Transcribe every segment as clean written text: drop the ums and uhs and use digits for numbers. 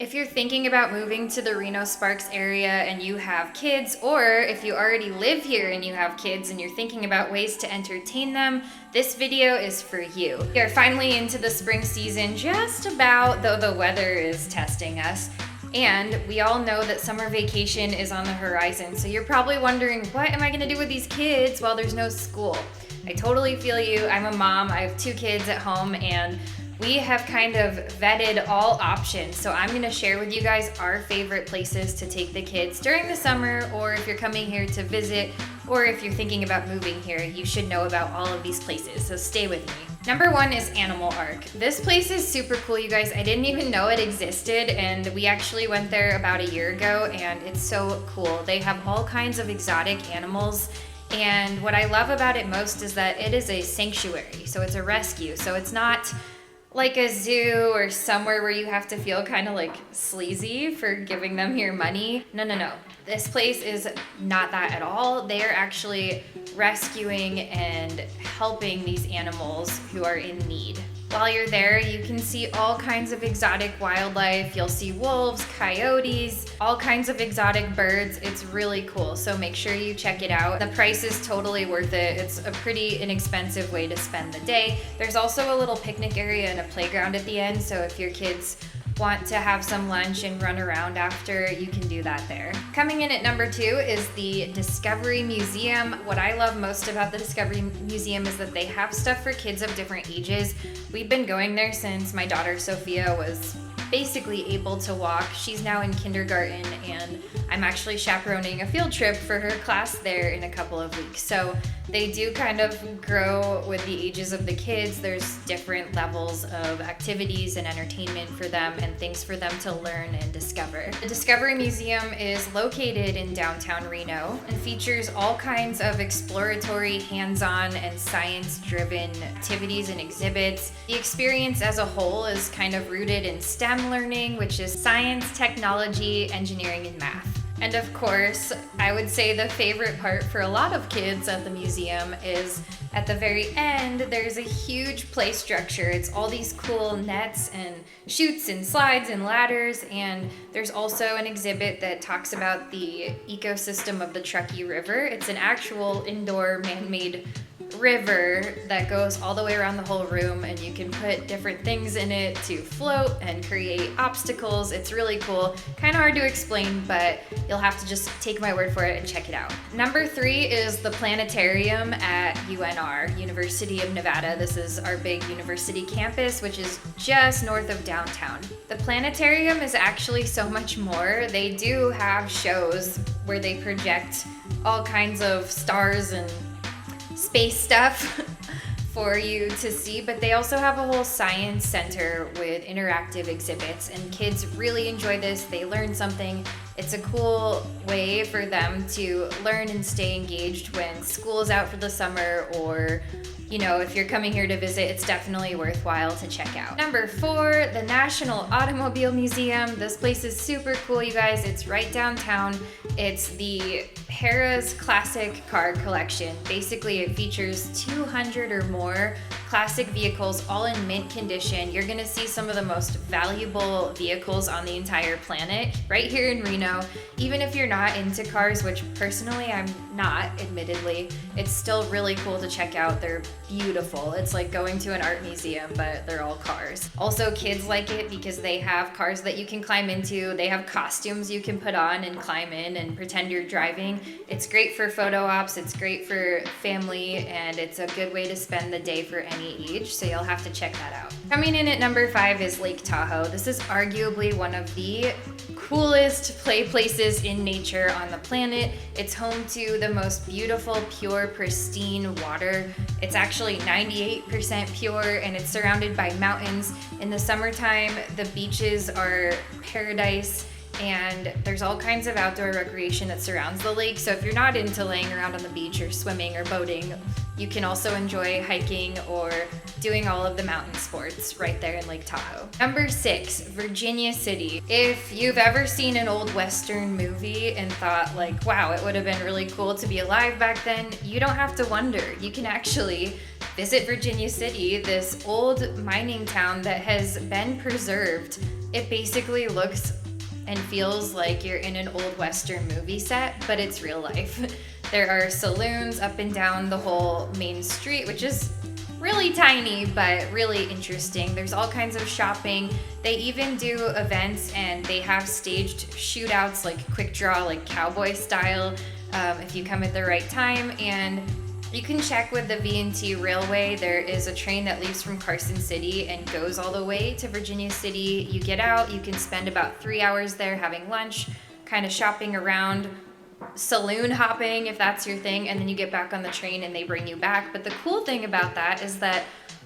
If you're thinking about moving to the Reno Sparks area and you have kids, or if you already live here and you have kids and you're thinking about ways to entertain them, this video is for you. We are finally into the spring season, just about, though the weather is testing us. And we all know that summer vacation is on the horizon, so you're probably wondering, what am I gonna do with these kids while there's no school? I totally feel you. I'm a mom, I have 2 kids at home, and we have kind of vetted all options. So I'm gonna share with you guys our favorite places to take the kids during the summer, or if you're coming here to visit, or if you're thinking about moving here, you should know about all of these places, so stay with me. Number 1 is Animal Ark. This place is super cool, you guys. I didn't even know it existed, and we actually went there about a year ago, and it's so cool. They have all kinds of exotic animals, and what I love about it most is that it is a sanctuary, so it's a rescue. So it's not like a zoo or somewhere where you have to feel kind of like sleazy for giving them your money. No. This place is not that at all. They are actually rescuing and helping these animals who are in need. While you're there, you can see all kinds of exotic wildlife. You'll see wolves, coyotes, all kinds of exotic birds. It's really cool, so make sure you check it out. The price is totally worth it. It's a pretty inexpensive way to spend the day. There's also a little picnic area and a playground at the end, so if your kids want to have some lunch and run around after, you can do that there. Coming in at number 2 is the Discovery Museum. What I love most about the Discovery Museum is that they have stuff for kids of different ages. We've been going there since my daughter Sophia was basically able to walk. She's now in kindergarten, and I'm actually chaperoning a field trip for her class there in a couple of weeks. So they do kind of grow with the ages of the kids. There's different levels of activities and entertainment for them and things for them to learn and discover. The Discovery Museum is located in downtown Reno and features all kinds of exploratory, hands-on, and science-driven activities and exhibits. The experience as a whole is kind of rooted in STEM learning, which is science, technology, engineering, and math. And of course, I would say the favorite part for a lot of kids at the museum is at the very end, there's a huge play structure. It's all these cool nets and chutes and slides and ladders, and there's also an exhibit that talks about the ecosystem of the Truckee River. It's an actual indoor man-made river that goes all the way around the whole room, and you can put different things in it to float and create obstacles. It's really cool. Kind of hard to explain, but you'll have to just take my word for it and check it out. Number 3 is the planetarium at UNR, University of Nevada. This is our big university campus, which is just north of downtown. The planetarium is actually so much more. They do have shows where they project all kinds of stars and space stuff for you to see, but they also have a whole science center with interactive exhibits, and kids really enjoy this. They learn something. It's a cool way for them to learn and stay engaged when school's out for the summer, or if you're coming here to visit, it's definitely worthwhile to check out. Number 4, the National Automobile Museum. This place is super cool, you guys. It's right downtown. It's the Harrah's Classic Car Collection. Basically, it features 200 or more classic vehicles, all in mint condition. You're gonna see some of the most valuable vehicles on the entire planet right here in Reno. Even if you're not into cars, which personally I'm not, admittedly, it's still really cool to check out. They're beautiful. It's like going to an art museum, but they're all cars. Also, kids like it because they have cars that you can climb into. They have costumes you can put on and climb in and pretend you're driving. It's great for photo ops, it's great for family, and it's a good way to spend the day for any age, so you'll have to check that out. Coming in at number 5 is Lake Tahoe. This is arguably one of the coolest play places in nature on the planet. It's home to the most beautiful, pure, pristine water. It's actually 98% pure, and it's surrounded by mountains. In the summertime, the beaches are paradise, and there's all kinds of outdoor recreation that surrounds the lake. So if you're not into laying around on the beach or swimming or boating, you can also enjoy hiking or doing all of the mountain sports right there in Lake Tahoe. Number 6, Virginia City. If you've ever seen an old Western movie and thought like, wow, it would have been really cool to be alive back then, you don't have to wonder. You can actually visit Virginia City, this old mining town that has been preserved It basically looks and feels like you're in an old Western movie set, but it's real life. There are saloons up and down the whole main street, which is really tiny, but really interesting. There's all kinds of shopping. They even do events and they have staged shootouts, like quick draw, like cowboy style, if you come at the right time. And you can check with the V&T Railway. There is a train that leaves from Carson City and goes all the way to Virginia City. You get out, you can spend about 3 hours there having lunch, kind of shopping around, saloon hopping if that's your thing, and then you get back on the train and they bring you back. But the cool thing about that is that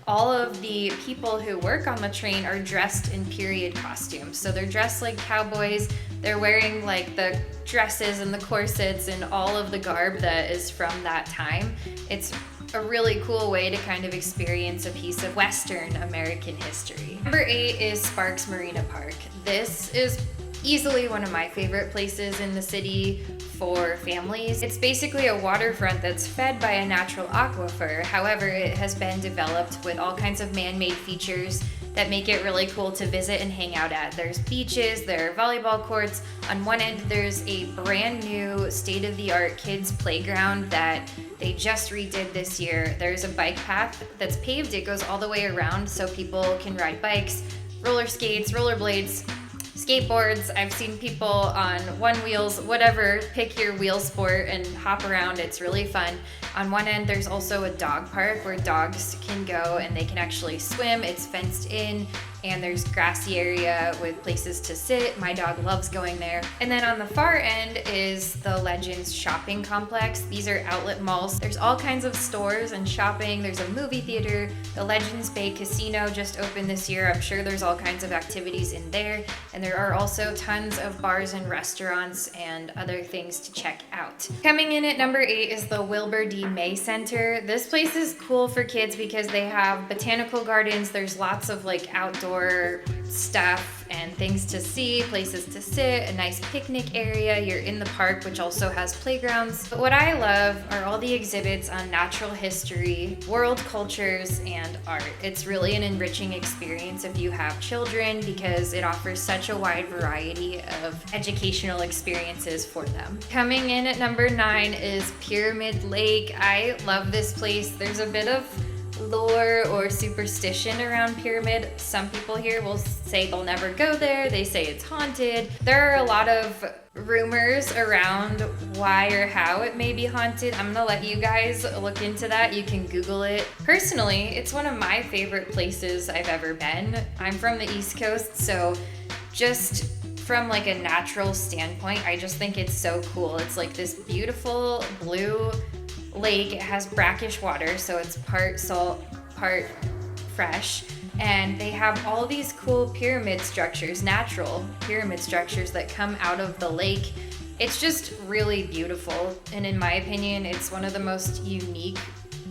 all of the people who work on the train are dressed in period costumes. So they're dressed like cowboys. They're wearing like the dresses and the corsets and all of the garb that is from that time. It's a really cool way to kind of experience a piece of Western American history. Number 8 is Sparks Marina Park. This is easily one of my favorite places in the city for families. It's basically a waterfront that's fed by a natural aquifer. However, it has been developed with all kinds of man-made features that make it really cool to visit and hang out at. There's beaches, there are volleyball courts. On one end, there's a brand new state-of-the-art kids playground that they just redid this year. There's a bike path that's paved. It goes all the way around so people can ride bikes, roller skates, rollerblades, skateboards. I've seen people on one wheels, whatever, pick your wheel sport and hop around. It's really fun. On one end, there's also a dog park where dogs can go and they can actually swim. It's fenced in and there's grassy area with places to sit. My dog loves going there. And then on the far end is the Legends shopping complex. These are outlet malls. There's all kinds of stores and shopping. There's a movie theater. The Legends Bay Casino just opened this year. I'm sure there's all kinds of activities in there. And there are also tons of bars and restaurants and other things to check out. Coming in at number 8 is the Wilbur D. May Center. This place is cool for kids because they have botanical gardens. There's lots of like outdoor stuff and things to see, places to sit, a nice picnic area. You're in the park, which also has playgrounds. But what I love are all the exhibits on natural history, world cultures, and art. It's really an enriching experience if you have children because it offers such a wide variety of educational experiences for them. Coming in at number 9 is Pyramid Lake. I love this place. There's a bit of lore or superstition around Pyramid. Some people here will say they'll never go there. They say it's haunted. There are a lot of rumors around why or how it may be haunted. I'm gonna let you guys look into that. You can Google it. Personally, it's one of my favorite places I've ever been. I'm from the East Coast, so just from like a natural standpoint, I just think it's so cool. It's like this beautiful blue lake. It has brackish water, so it's part salt, part fresh. And they have all these cool pyramid structures, natural pyramid structures that come out of the lake. It's just really beautiful. And in my opinion, it's one of the most unique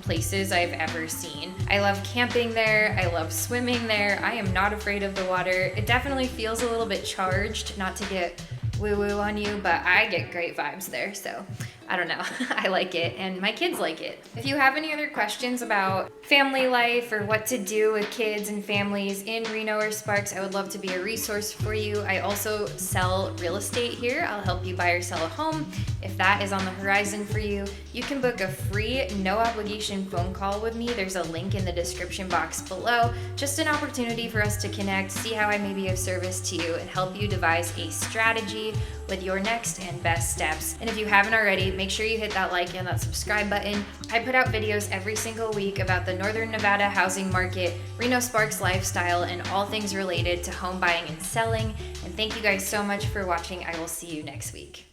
places I've ever seen. I love camping there. I love swimming there. I am not afraid of the water. It definitely feels a little bit charged, not to get woo-woo on you, but I get great vibes there, so I don't know. I like it, and my kids like it. If you have any other questions about family life or what to do with kids and families in Reno or Sparks, I would love to be a resource for you. I also sell real estate here. I'll help you buy or sell a home. If that is on the horizon for you, you can book a free, no obligation phone call with me. There's a link in the description box below. Just an opportunity for us to connect, see how I may be of service to you, and help you devise a strategy with your next and best steps. And if you haven't already, make sure you hit that like and that subscribe button. I put out videos every single week about the Northern Nevada housing market, Reno Sparks lifestyle, and all things related to home buying and selling. And thank you guys so much for watching. I will see you next week.